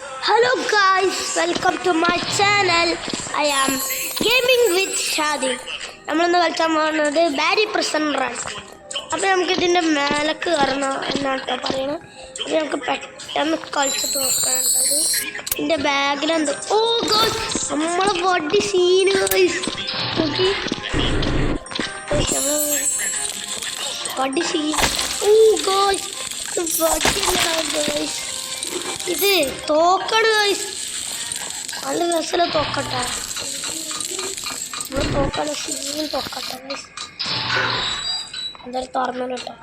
Hello guys, welcome to my channel. I am gaming with Shadi. നമ്മളിന്ന് കളിക്കാൻ പോകുന്നത് ബാരി പ്രസൻറ്ററാണ്. അപ്പോൾ നമുക്ക് ഇതിൻ്റെ മേലേക്ക് കയറണം എന്നാണ് കേട്ടോ പറയുന്നത്. അപ്പോൾ നമുക്ക് പെട്ടെന്ന് കളിച്ചിട്ട് നോക്കണം. ഇതിൻ്റെ ബാഗിലെന്ത് ഗോയ്സ് നമ്മളെ വടി സീന് ഗോയ്സ് നോക്കി വടി സീൻ ഗോയ്സ് വടിയല്ല ഗോയ്സ് ഇത് തോക്കാണ് ഗൈസ് നല്ല രസമുള്ള തോക്കട്ടെ തോക്കാണ് സീൻ തോക്കട്ടെ ഗൈസ് എന്തായാലും തുറന്നു കേട്ടോ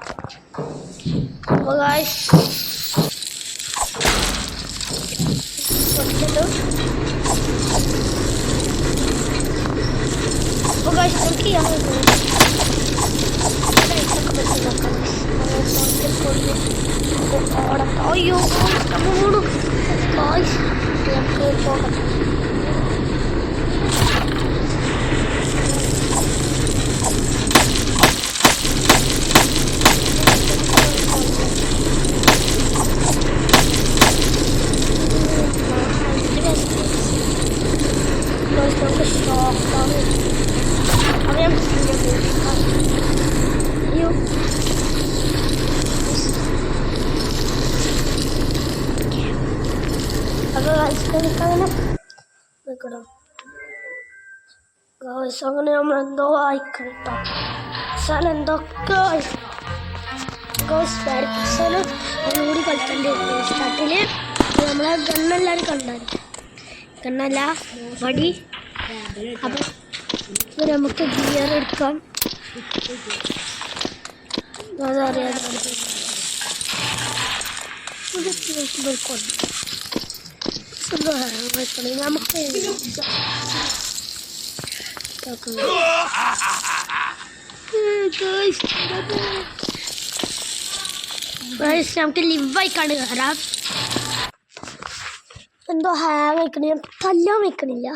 അപ്പോൾ ഗൈസ് അപ്പോൾ ഗൈസ് നമുക്ക് അയ്യോ മൂടും ഗൈസ് നമുക്ക് പോകട്ടെ നമുക്ക് ഷോക്കാണ് അത് ഞാൻ അയ്യോ അത് കളിക്കാങ്ങനെ നിൽക്കണം ഗോയ്സ് അങ്ങനെ നമ്മൾ എന്തോ വായിക്കണം കേട്ടോ സാധനം എന്തൊക്കെ ഗോയ്സ് ബാരിപ്പിച്ചാലും അതുകൂടി കളിക്കണ്ടേ സ്റ്റാർട്ടിൽ നമ്മളെ ഗണ്ണെല്ലാവരും കണ്ടായിരുന്നു ഗണ്ണല്ല വടി അപ്പം നമുക്ക് ഗിയർ എടുക്കാം അതറിയാതെ നമുക്ക് നമുക്ക് ലിവായി കണ്ട് കയറാം എന്തോ ഹാങ് വയ്ക്കണ ഞാൻ തല്ലാൻ വയ്ക്കണില്ല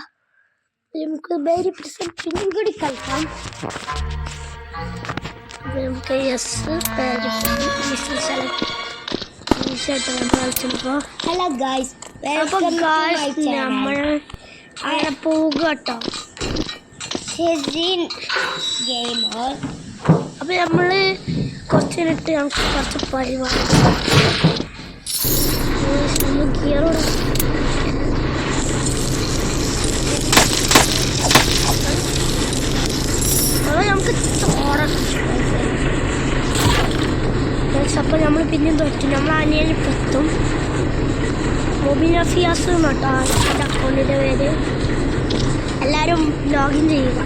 നമുക്ക് വേറെ പിന്നെയും കൂടി കളിക്കാം നമുക്ക് ഹലോ ഗായ്സ് നമ്മൾ അങ്ങനെ പോവുക കേട്ടോ അപ്പം നമ്മൾ കുറച്ചിട്ട് നമുക്ക് കുറച്ച് പരിപാടി നമ്മൾ ഗിയറോടെ നമുക്ക് അപ്പോൾ നമ്മൾ പിന്നെയും തോറ്റും നമ്മൾ അനിയനിൽ പറ്റും മൊബൈൽ ഫിയാസ് കേട്ടോ എൻ്റെ അക്കൗണ്ടിൻ്റെ പേര് എല്ലാവരും ലോഗിൻ ചെയ്യുക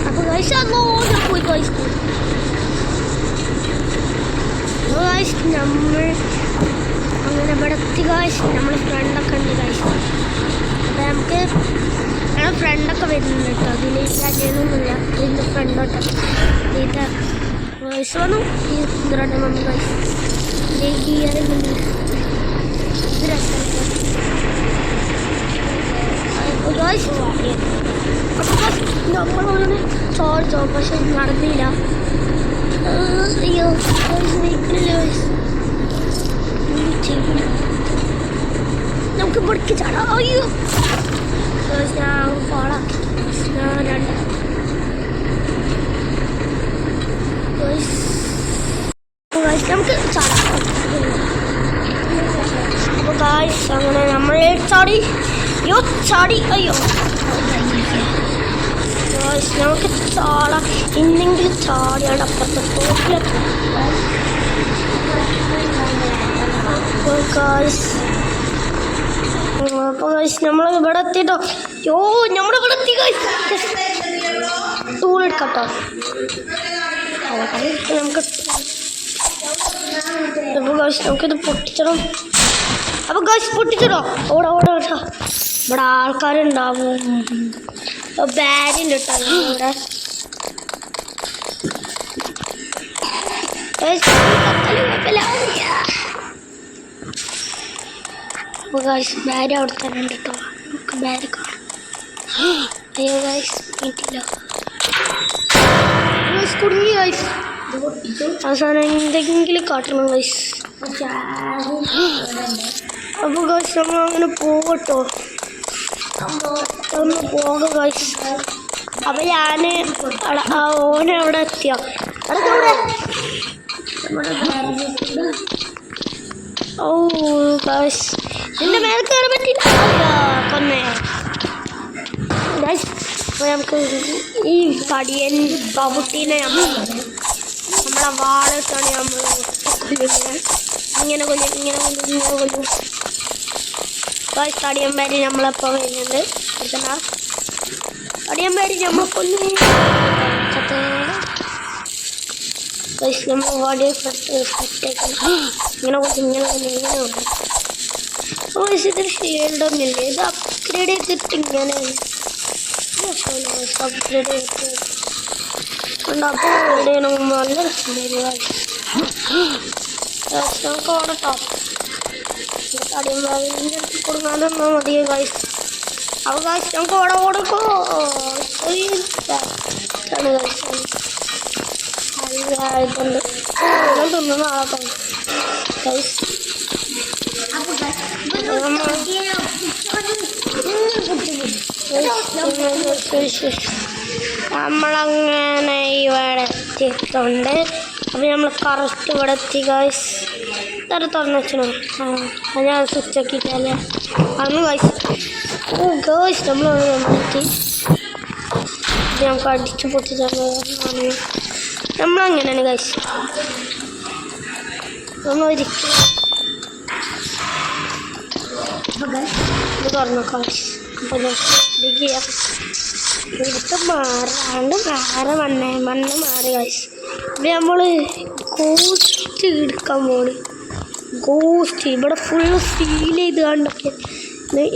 അപ്പോൾ ഗൈസ് അങ്ങോട്ട് പോയി ഗൈസ് നമ്മൾ അങ്ങനെ ഇവിടെ എത്തി ഗൈസ് നമ്മൾ ഫ്രണ്ടൊക്കെ ഉണ്ട് ഗൈസ് അപ്പോൾ നമുക്ക് ഞങ്ങളുടെ ഫ്രണ്ടൊക്കെ വരുന്നുണ്ട് കേട്ടോ അതിൽ അനിയനൊന്നുമില്ല ഇതിൻ്റെ ഫ്രണ്ടോട്ടോ ഇത് ഗൈസ് വന്നു ഈ സുന്ദരൻ്റെ മമ്മി ഗൈസ് ഗിയർ ഇത് ഗൈസ് നമ്മളങ്ങനെ ചോദിച്ചോ പക്ഷെ നടന്നില്ല അയ്യോ വെഹിക്കിളില്ല നമുക്ക് പൊടിക്ക് ചാടാം അയ്യോ ഞാൻ പാടാക്കി ഞാൻ രണ്ട് നമുക്ക് ചാടാം അപ്പോൾ ഗായ്സ് അങ്ങനെ നമ്മൾ ചാടി അയ്യോ ചാടി അയ്യോ ഗായ്സ് നമുക്ക് ചാടാം എന്തെങ്കിലും ചാടിയാണ് അപ്പുറത്തെ തോട്ടിലെത്തും അപ്പോൾ ഗായ്സ് നമ്മൾ ഇവിടെ എത്തിട്ടോ യോ നമ്മളിവിടെ എത്തി ഗായ്സ് ടൂൾ എടുക്കട്ടോ നമുക്ക് അപ്പോൾ ഗായ്സ് നമുക്കിത് പൊട്ടിച്ചിടണം അപ്പോൾ ഗായ്സ് പൊട്ടിച്ചിടോ ഓടാ ഓടാ കേട്ടോ ഇവിടെ ആൾക്കാരുണ്ടാവും ബാരിൻ്റെ കേട്ടോ ഇവിടെ അപ്പോൾ ഗായ്സ് ബാരി അവിടെ തന്നെ ഉണ്ട് കേട്ടോ നമുക്ക് ബാരി കാണാം അയ്യോ ഗായ്സ് വീട്ടില്ല കുടുങ്ങി ഗായ്സ് അവസാനം എന്തെങ്കിലും കാട്ടണം ഗൈസ് അപ്പോൾ ഗൈസ് നമ്മൾ അങ്ങനെ പോകട്ടോ, ഒന്ന് പോക ഗൈസ്. അപ്പം ഞാൻ ഓനെ അവിടെ എത്തിയോ അവിടെ ഓ ഗൈസ് എൻ്റെ മേലെ കയറാൻ പറ്റില്ല കൊന്നേ ഗൈസ്. അപ്പോൾ നമുക്ക് ഈ തടിയൻ പവുട്ടീനെ നമ്മളെ വാളിട്ടാണ് നമ്മൾ ഇങ്ങനെ കൊല്ലും ഇങ്ങനെ കൊല്ലും ഗൈസ്. തടിയന്മാര് നമ്മളെപ്പോൾ വരുന്നുണ്ട്, തടിയന്മാര് നമ്മൾ കൊല്ലും ഗൈസ്. നമ്മൾ വടിയെ സെറ്റാക്കി ഇങ്ങനെ കൊല്ലും ഇങ്ങനെ കൊല്ലും. അപ്പോൾ ഗൈസ് ഇതിന് ഷീൽഡൊന്നുമില്ല, ഇത് അപ്ഗ്രേഡ് ചെയ്തിട്ട് ഇങ്ങനെ അപ്ഗ്രേഡ് ചെയ്തിട്ട് അപ്ഗ്രേഡ് ചെയ്യണം. നല്ല നമുക്ക് ഓടട്ടോ, തടിയന്മാരിൻ്റെ അടുത്ത് കൊടുക്കാനൊന്നാ മതിയോ ഗൈസ്. അപ്പോൾ ഗൈസ് നമുക്ക് ഓടക്കോ ഇതുണ്ട് തിന്നുന്ന ആളെ ഗൈസ്. നമ്മളങ്ങനെ ഇവിടെ എത്തിയിട്ടുണ്ട്. അപ്പോൾ നമ്മൾ കറക്റ്റ് ഇവിടെ എത്തി ഗൈസ്. ഇതൊരു തുറന്നു വെച്ചോ, ഞാൻ സ്വിച്ച് ആക്കിയിട്ടല്ലേ അന്ന് ഗൈസ്. ഓ ഗൈസ് നമ്മളെത്തി, നമുക്ക് അടിച്ച് പൊട്ടിച്ചാണ് നമ്മളങ്ങനെയാണ് ഗൈസ്. നമ്മൾ ഒരിക്കലും ഇത് തുറന്നു ഗൈസ്. അപ്പോൾ ഇവിടുത്തെ മാറാണ്ട് വേറെ മണ്ണ് മാറി ഗൈസ്. അപ്പം നമ്മൾ ഗോസ്റ്റ് എടുക്കാൻ പോണ്. ഗോസ്റ്റ് ഇവിടെ ഫുള്ള് ഫീൽ ചെയ്ത് കണ്ടൊക്കെ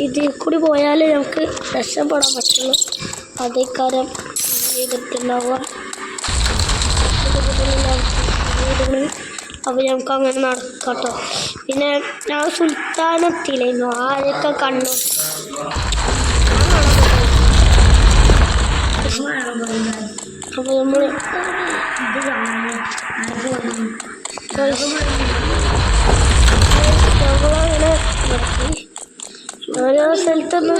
ഇതിൽ കൂടി പോയാലേ നമുക്ക് രക്ഷപ്പെടാൻ പറ്റുള്ളൂ. അതേ കാര്യം ചെയ്തിട്ടുണ്ടാവുക. അപ്പോൾ നമുക്ക് അങ്ങനെ നടക്കാട്ടോ. പിന്നെ ഞാൻ സുൽത്താനെത്തിയില്ലായിരുന്നു, ആരൊക്കെ കണ്ടു. അപ്പോൾ നമ്മൾ നമ്മളങ്ങനെ ഓരോ സ്ഥലത്തൊന്നും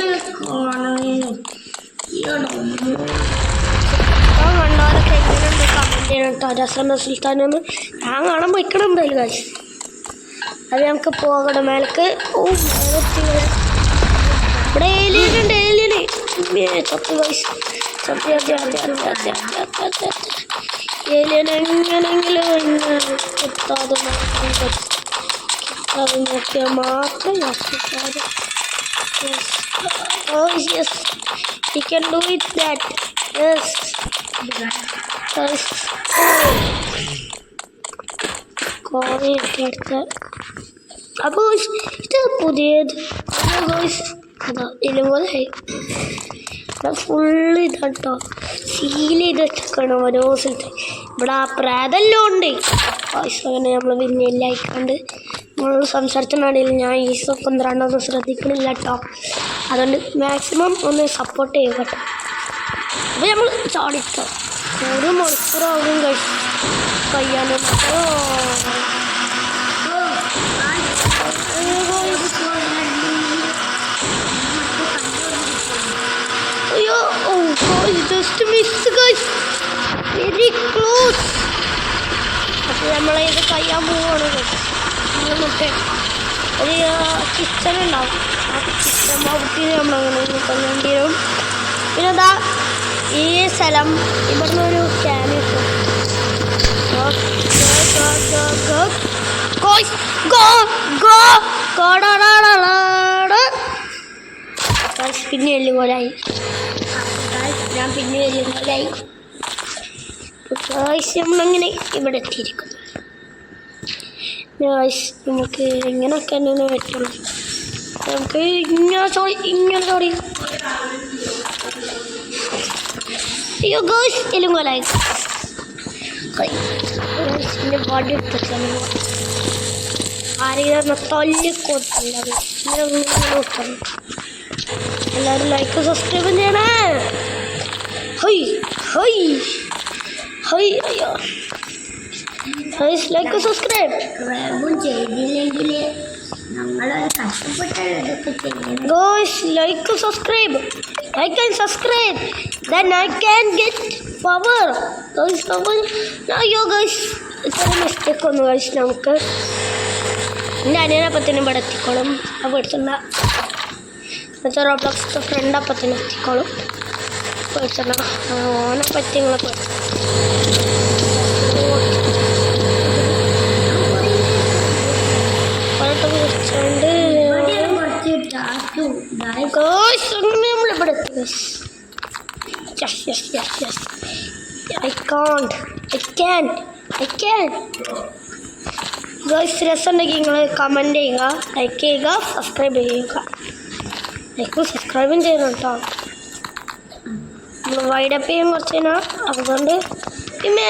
കണ്ടവരൊക്കെ എങ്ങനെയുണ്ട് കമൻറ്റ് ചെയ്യണം കേട്ടോ. രസമുള്ള സുൽത്താനൊന്ന് ഞാൻ കാണാൻ പോയിക്കണം എന്തായാലും കാശ്. അത് നമുക്ക് പോകണം മേലേക്ക്. ഓ ഇവിടെ ഏലിയനുണ്ട്, ഏലിയന് ചത്ത് കാശ്. ഏലിയൻ എങ്ങനെയെങ്കിലും എത്താതെ അത് നോക്കിയാൽ മാത്രം yes he can do it that yes അപ്പോൾ ഇത് പുതിയത് അതാ ഇതുപോലെ ഫുള്ള് ഇതാട്ടോ സീൽ ചെയ്ത് വെച്ചേക്കണം ഓരോ സ്ഥലത്ത്. ഇവിടെ ആ പ്രാതെല്ലാം ഉണ്ട്. അങ്ങനെ നമ്മൾ പിന്നെ എല്ലായിക്കാണ്ട് നമ്മൾ സംസാരിച്ചിട്ടുണ്ടെങ്കിൽ ഞാൻ ഈ പന്ത്രണ്ടാമത് ശ്രദ്ധിക്കണില്ല കേട്ടോ. അതുകൊണ്ട് മാക്സിമം ഒന്ന് സപ്പോർട്ട് ചെയ്യുക കേട്ടോ. അപ്പോൾ നമ്മൾ ചാടിട്ടോ 1 മണിക്കൂറാകും കഴിയാനും. അയ്യോ just miss guys, very close. അപ്പോൾ നമ്മളിത് കഴിയാൻ പോവുകയാണ്. നമുക്ക് ഒരു കിച്ചൺ ഉണ്ടാവും, ആ കിച്ചൺ ബൗട്ടിന് നമ്മളങ്ങനെ കൊല്ലേണ്ടി വരും. പിന്നെ അതാ ഈ സ്ഥലം ഇവിടുന്ന് ഒരു ക്യാൻ കിട്ടും. പിന്നെ എല്ലുപോലായി, ഞാൻ പിന്നെ എല്ലുപോലായി. നമ്മളങ്ങനെ ഇവിടെ എത്തിയിരിക്കുന്നു. നമുക്ക് ഇങ്ങനെയൊക്കെ തന്നെ പറ്റുള്ളൂ. നമുക്ക് ഇങ്ങനെ ചോടി അയ്യോ ഗോസ് എല്ലുപോലായി. എൻ്റെ ബോഡി എടുത്തിട്ടാണ് ആരെങ്കിലും തല്ലിക്കൊത്തില്ല. നോക്കണം. എല്ലാവരും ലൈക്ക് സബ്സ്ക്രൈബ് ചെയ്യണേ. ഹൈ ഹൈ ഹൈ അയ്യോ ഗൈസ് ലൈക്ക് സബ്സ്ക്രൈബ് ചെയ്തില്ലെങ്കിൽ ഞങ്ങൾ കഷ്ടപ്പെട്ട് ഇതൊക്കെ ചെയ്യുന്നത്. Guys like subscribe. I can subscribe, then I can get power. Guys, power. Now you guys, ഇത്ര മിസ്റ്റേക്ക് ഒന്ന് guys നമുക്ക് എൻ്റെ അനിയനപ്പത്തിന് ഇവിടെ എത്തിക്കോളും. അപ്പോൾ എടുത്തുള്ള എന്നുവെച്ചാൽ റോബ്ലോക്സ് ഫ്രണ്ട് അപ്പത്തിന് എത്തിക്കോളും. പേടിച്ചല്ല ഓനെ പറ്റി നിങ്ങളെ കുറിച്ചുകൊണ്ട് നമ്മളിവിടെ എത്തി. Yes. I can. ഗൈസ് രസമുണ്ടെങ്കിൽ നിങ്ങൾ കമൻറ്റ് ചെയ്യുക, ലൈക്ക് ചെയ്യുക, സബ്സ്ക്രൈബ് ചെയ്യുക. ലൈക്കും സബ്സ്ക്രൈബും ചെയ്യണം കേട്ടോ. നമ്മൾ വൈഡപ്പ് ചെയ്യാൻ കുറച്ച് കഴിഞ്ഞാൽ അതുകൊണ്ട് പിന്നെ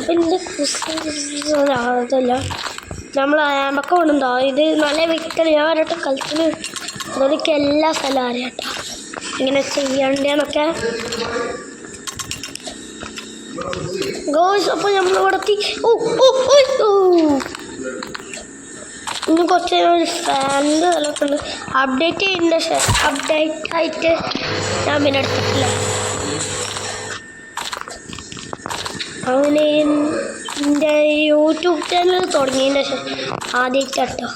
പിന്നെ അതല്ല നമ്മൾ ആമ്പൊക്കെ കൊണ്ടുണ്ടോ ഇത് നല്ല വ്യക്തം. ഞാൻ വരട്ടെ കളിച്ചിന് അതൊക്കെ എല്ലാ സ്ഥലവും അറിയാട്ടോ ഇങ്ങനെ ചെയ്യണ്ടേന്നൊക്കെ. ഗോയ്സ് അപ്പോൾ നമ്മളിവിടെ ഇനി കുറച്ച് ഒരു ഫാനിൻ്റെ സ്ഥലമൊക്കെ ഉണ്ട്. അപ്ഡേറ്റ് ആയിട്ട് ഞാൻ പിന്നെ എടുത്തിട്ടില്ല. അങ്ങനെ എൻ്റെ യൂട്യൂബ് ചാനൽ തുടങ്ങിയതിൻ്റെ ശേഷം ആദ്യമായിട്ടോ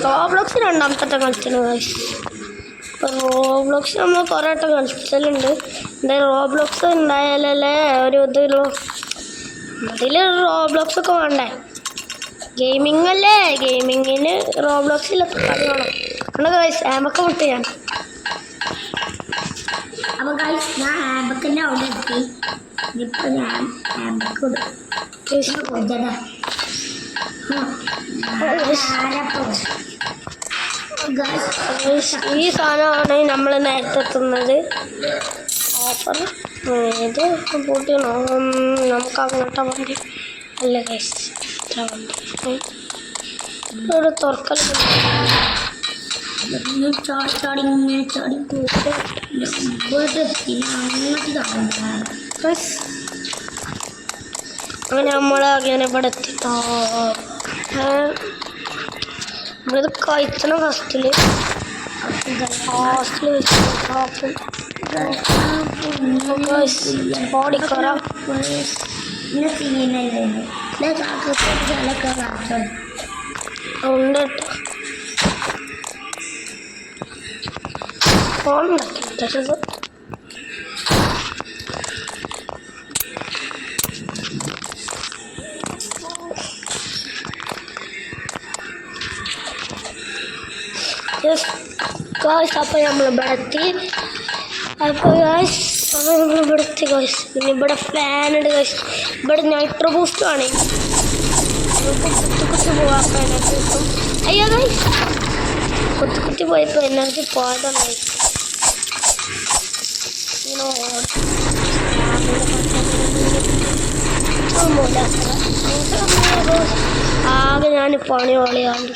റോബ്ലോക്സ് രണ്ടാമത്തെ കളിച്ചത് ഗൈസ്. ഇപ്പോൾ റോബ്ലോക്സ് നമ്മൾ കുറേ വട്ടം കളിച്ചലുണ്ട്. എൻ്റെ റോബ്ലോക്സ് ഉണ്ടായാലല്ലേ ഒരു ഇതുള്ളൂ. അതിൽ റോബ്ലോക്സ് ഒക്കെ വേണ്ടേ, ഗെയിമിംഗ് അല്ലേ, ഗെയിമിങ്ങിന് റോബ്ലോക്സിലൊക്കെ കളി വേണം. അതുകൊണ്ട് ഗൈസ് ആമ്പൊക്കെ വിട്ട് ഞാൻ അപ്പോൾ ഗൈസ് ഞാൻ ആമ്പൊക്കെ അവിടെ എത്തി. ഇപ്പോൾ ഞാൻ ആമ്പൊക്കെ ഈ സാധനമാണ് നമ്മൾ നേരത്തെ എത്തുന്നത്. ഓഫർ ഇത് കൂട്ടി നമുക്ക് അങ്ങോട്ടാ വണ്ടി അല്ല ഗൈസ്. വണ്ടി ഒരു തുറക്കൽ ചാടി അങ്ങനെ നമ്മൾ അങ്ങനെ ഇവിടെ എത്തിട്ടോ. നമ്മളിത് കഴിച്ചണം ഫസ്റ്റിൽ ഓടിക്കറാം ഉണ്ട് കേട്ടോ. ഫോൺ ഉണ്ടാക്കിട്ടത് ഗായ്സ്. അപ്പോൾ നമ്മളിവിടെ എത്തി. അപ്പോൾ ഗായ്സ് നമ്മളിവിടെ എത്തി ഗായ്സ്. പിന്നെ ഇവിടെ ഫാനുണ്ട് ഗായ്സ്. ഇവിടെ നൈട്രോ ബൂസ്റ്റ് ആണ്. കുത്തി പോവാൻ എനർജി കിട്ടും. അയ്യോ ഗായ്സ് കുത്തി പോയപ്പോൾ എനർജി പോയതാണ് ഗായ്സ്. ആകെ ഞാൻ പണി ഓളിയാണ്ട്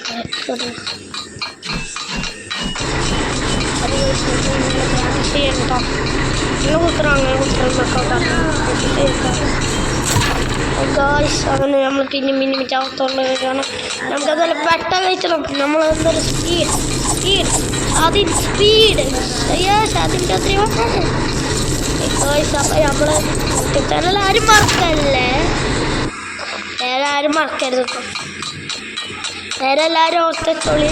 ചെയ്യട്ടോ. അങ്ങനെ ഗായ്സ് അങ്ങനെ നമ്മൾ പിന്നെ ചാവത്തോളം നമുക്കതുപോലെ പെട്ട കഴിച്ചണം. നമ്മളെന്തൊരു സ്പീഡ് അതിൻ്റെ അത്രയും ഗായ്സ്. അപ്പം നമ്മൾ ചാനൽ ആരും മറക്കല്ലേ, വേറെ ആരും മറക്കരുത് കേട്ടോ. വേറെ എല്ലാവരും ഓർത്തോളി.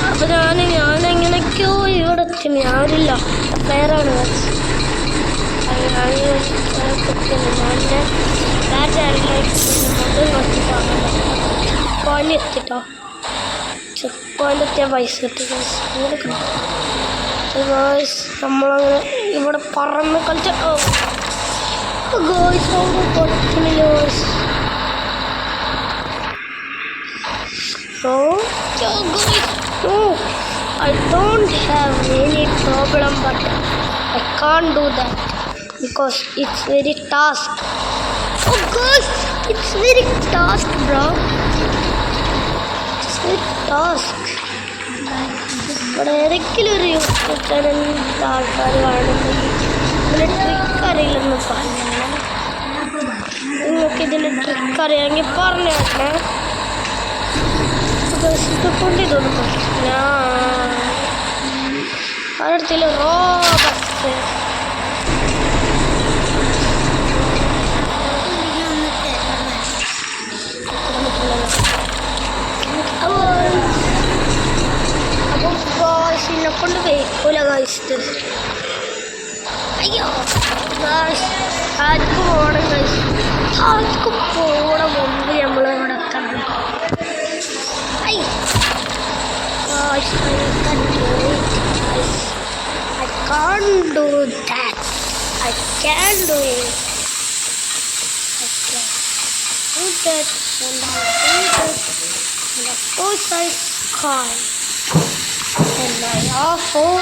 അപ്പം ഞാനെങ്ങനെയൊക്കെയോ ഇവിടെ എത്തി. ഞാനില്ല പേരാണ് ഞാൻ വേറെ ചാനലിലേക്ക് പോയിന്റ് എത്തിട്ടോ. പോയിന്റ് എത്തിയ പൈസ കിട്ടി ഗോയ്സ്. നമ്മളങ്ങനെ ഇവിടെ പറന്ന് കളിച്ച ഗോയ്സ് കൊടുക്കുന്നില്ല ഗോയ്സ്. I don't have any problem, but I can't do that because it's very task. Oh gosh, It's very task, bro. It's very task. ഇവിടെ ഏതെങ്കിലും ഒരു യൂട്യൂബ് ചാനലിൽ ആൾക്കാർ കാണുന്നെങ്കിൽ ഇതിൻ്റെ ട്രിക്ക് അറിയില്ലെന്ന് പറഞ്ഞു. നിങ്ങൾക്ക് ഇതിൻ്റെ ട്രിക്ക് അറിയാമെങ്കിൽ പറഞ്ഞു തരണേ. കൊണ്ട് ഇതൊന്നും പറ്റില്ല. അടുത്തില്ല റോബസ്. അപ്പം ഗായ്സിനെ കൊണ്ട് വെയ്ക്കൂല ഗായ്സ്. അയ്യോ ഗായ്സ് ആർക്ക് പോകണം ഗായ്സ്. ആർക്ക് പോകണം മുമ്പ് നമ്മൾ ഇവിടെ എത്തണം. Gosh, I can't do that. I can do it. I can do that. And I do that. And of course I can't. And I awful.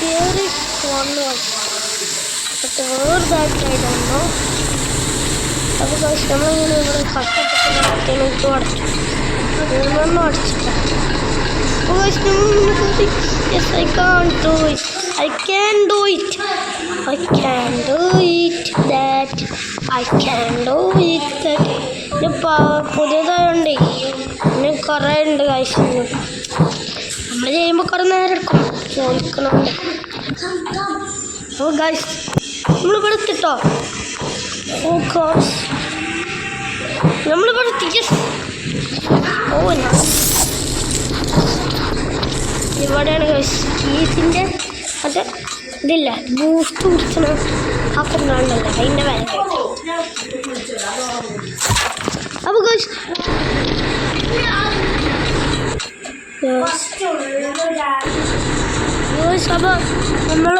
Here is one more. But where that I don't know. അപ്പോൾ നമ്മളിങ്ങനെ ഇവിടെ കഷ്ടപ്പെട്ട് എനിക്ക് അടച്ചു ഒന്നും അടച്ചില്ല. Yes I can do it. I can do it. I can do it that. I can do it that. ഇനിയിപ്പോൾ പുതിയതായോണ്ടേ ഇനി കുറേ ഉണ്ട് കാഴ്ച. നമ്മൾ ചെയ്യുമ്പോൾ കുറേ നേരം എടുക്കും ചോദിക്കണമുണ്ട്. അപ്പോൾ ഗൈസ് നമ്മളിവിടെ എത്തിട്ടോ. Oh gosh, നമ്മളിവിടെ തിരിച്ച് ഇവിടെയാണ് ചീസിൻ്റെ അത് ഇതില്ല ബൂസ്റ്റ് കുടിച്ചണ ആ കൊണ്ടാണല്ലോ അതിൻ്റെ വില. അപ്പോൾ അപ്പോൾ നമ്മൾ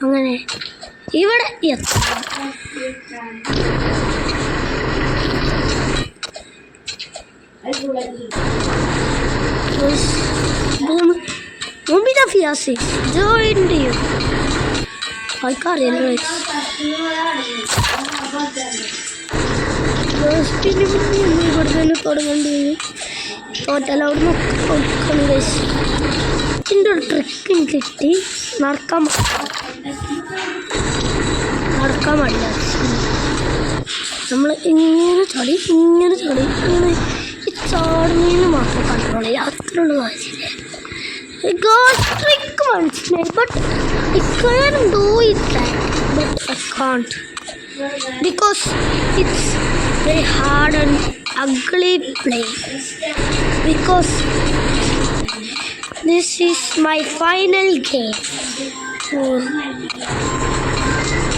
അങ്ങനെ ഇവിടെ Mummy fiancé, joined you. I can't relate. Total out of into tricking kitty, Narcam. I'm like in a study, it's all me in the market control. I got trick once, but I can't do it that. But I can't because it's very hard and ugly play. Because this is my final game.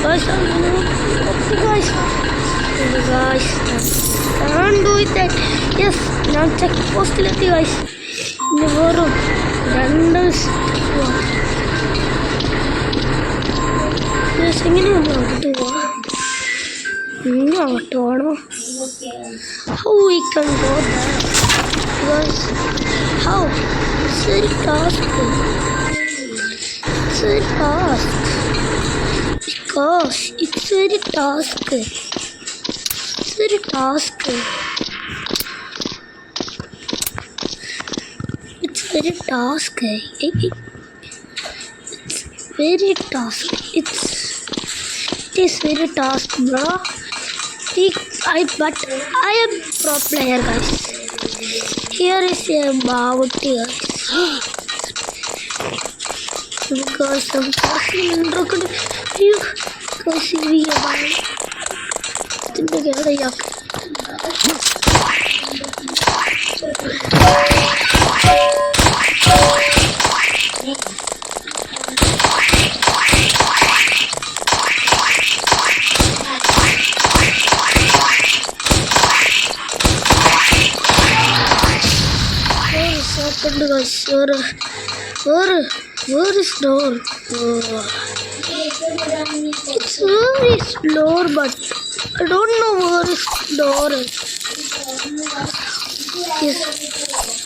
Guys, can't do it that. Yes, now check post let you guys. Never random. Yes, how we can go there? Because how? It's very task. It's very task. Because it's very task. It's very task. It's very task. It's very task. It is very task, bro. But I am pro player, guys. Here is a bounty, guys. Because I'm passing you because we are together. ഉണ്ട് guys. Where is door? Oh. It's very slow, but I don't know where is door is. Yes.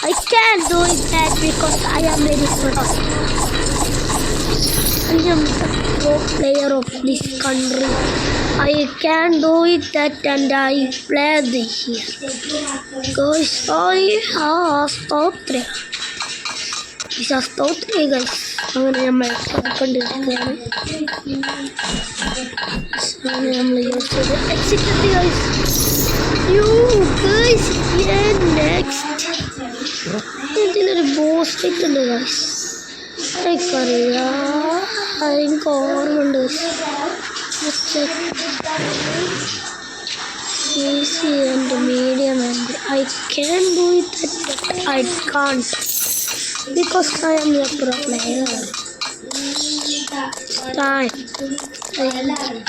I can't do it that because I am very pro. I am the pro player of this country. I can do it that and I play this here. Guys, I have story. This is story, guys. അങ്ങനെ നമ്മൾ കണ്ടിരിക്കുകയാണ്. അങ്ങനെ നമ്മൾ use ചെയ്ത് exit എത്തി guys. You guys, yeah, next. ഇതിലൊരു boss fight ഉണ്ട് guys. എനിക്കറിയാം, എനിക്ക് ഓർമ്മയുണ്ട് guys. Easy and medium and I can do it but I can't because I am a pro player. I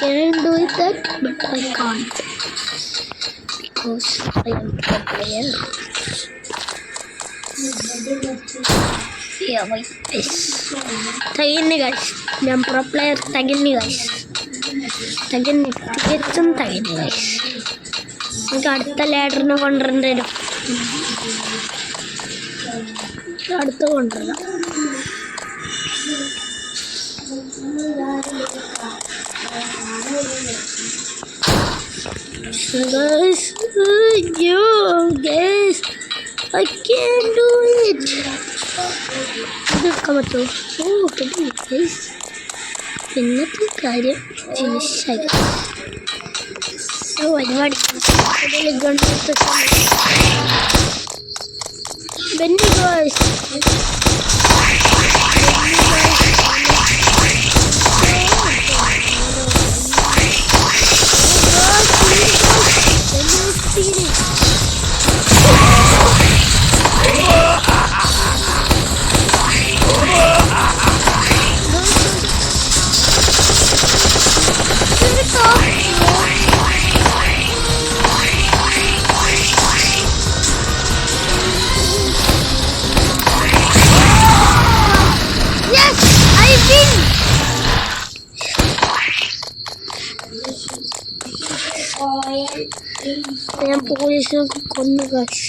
can do it that but I can't because I am a pro player. Yeah, wait, this. Tagani guys, I am pro player. Tagani guys. Tagani, തികച്ചും tagani guys. നമുക്ക് അടുത്ത ലാഡറിനെ കൊണ്ടുവരേണ്ടി വരും. അടുത്ത് കൊണ്ടുവരാം. Guys, guys, I can't do it. Come on, guys. ഇന്നത്തെ കാര്യം ഫിനിഷായി. ഒരുപാട് ബെന്നി ഗോയ്സ് ഞാൻ പോലീസിനൊക്കെ കൊന്നു guys.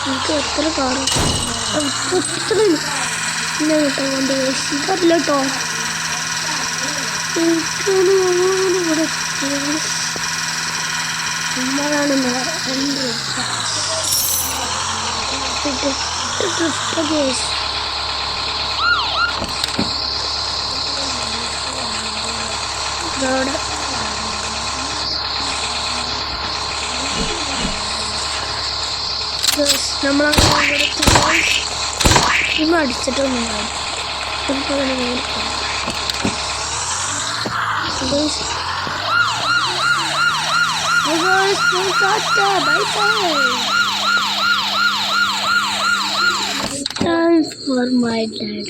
എനിക്ക് എത്ര കാണും ഇത്രയും പിന്നെ കിട്ടാൻ കൊണ്ട് എനിക്കറിയില്ല കേട്ടോ. ഇവിടെ നമ്മളാണ് നമ്മളങ്ങനെ അടിച്ചിട്ടൊന്നും time for my dad.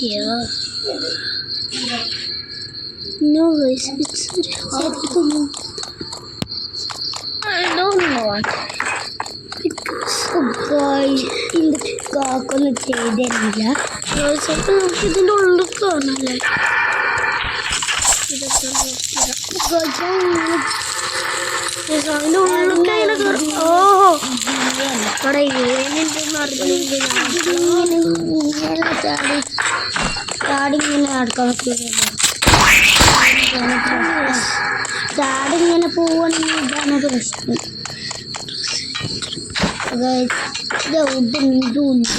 Yeah. No guys, it's very hard to move. I don't know because guys in the കാക്കൊന്നും ചെയ്തില്ല. ഇതിൻ്റെ ഉള്ളിൽ കാണല്ലേ ഇതൊക്കെ അതിൻ്റെ ഉള്ളിൽ ഓ അവിടെ ചാടിങ്ങനെ നടക്കാൻ പറ്റില്ല. ചാടിങ്ങനെ പോവാണെങ്കിൽ ഇതാണ് പ്രശ്നം. ഇതുമില്ല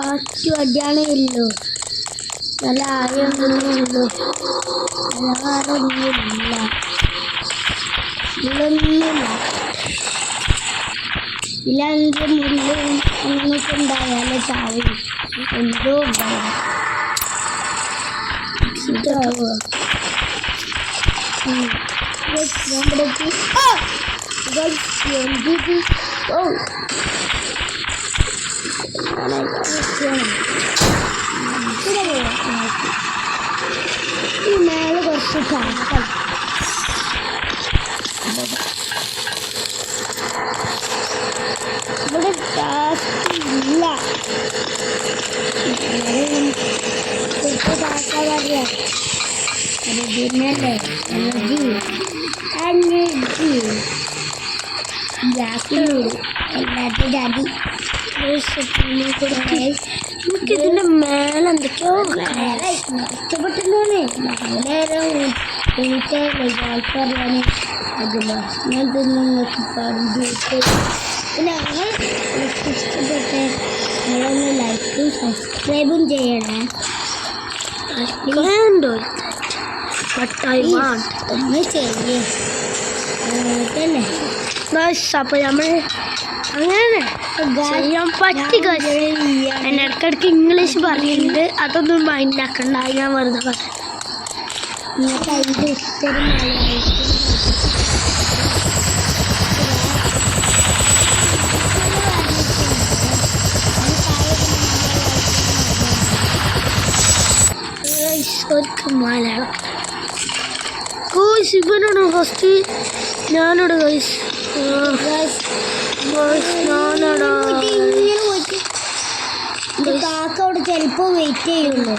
ആറ്റു അടിയാണേ ഉള്ളൂ. നല്ല ആയൊന്നുള്ളൂ. അല്ലാറൊന്നുമില്ല. ഇതൊന്നുമില്ല. ഇല്ലാതെ മുള്ളും അങ്ങനൊക്കെ ഉണ്ടായാലേ ചാവും. എന്തോ ഉണ്ടാവും. ഇതാവുക നമ്മുടെ ഈ മേലെ കുറച്ച് ഇവിടെ ടാസ്ക് ഇല്ല. നമുക്കിതിന്റെ മേലെ എന്തൊക്കെയോ ഇഷ്ടപ്പെട്ടില്ലോനെ നേരം ആൾക്കാരാണ് അത് ഭക്ഷണം നിങ്ങൾക്ക് പറഞ്ഞു. പിന്നെ ഞങ്ങൾ ഇഷ്ടപ്പെട്ട് നിങ്ങളൊന്ന് ലൈക്കും സബ്സ്ക്രൈബും ചെയ്യണേ. ഒന്ന് ചെയ്യേ തന്നെ. അപ്പൊ നമ്മൾ അങ്ങനെ ചെയ്യാൻ പറ്റി. എന്നെ ഇടയ്ക്കിടയ്ക്ക് ഇംഗ്ലീഷ് പറയുന്നുണ്ട്, അതൊന്നും മൈൻഡ് ആക്കണ്ട, ഞാൻ വെറുതെ പറയാം. നിങ്ങൾക്ക് അതിൻ്റെ ഉത്തരം മലയാളം ഗോയ്സ്. ഇവനാണ് ഫസ്റ്റ്, ഞാനോട് ഗോയ്സ്. ഞാനടാ കാക്ക അവിടെ ചിലപ്പോൾ വെയിറ്റ് ചെയ്യുള്ളൂ.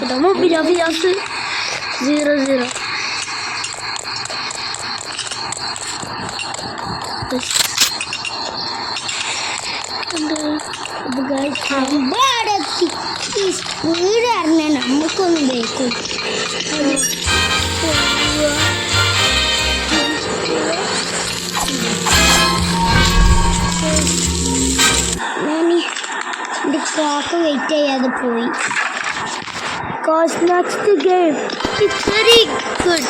0-0. ഈ സ്പീഡ് അറിഞ്ഞാൽ നമുക്കൊന്നും വെയിക്കും. എൻ്റെ കാക്ക വെയിറ്റ് ചെയ്യാതെ പോയി. Because next game is very good,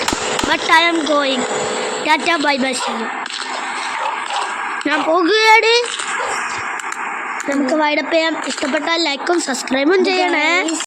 but I am going. Tata bye bye. ഞാൻ പോകുകയാണ്. നമുക്ക് വൈഡപ്പ് ചെയ്യാം. ഇഷ്ടപ്പെട്ടാൽ ലൈക്കും സബ്സ്ക്രൈബും ചെയ്യണേ.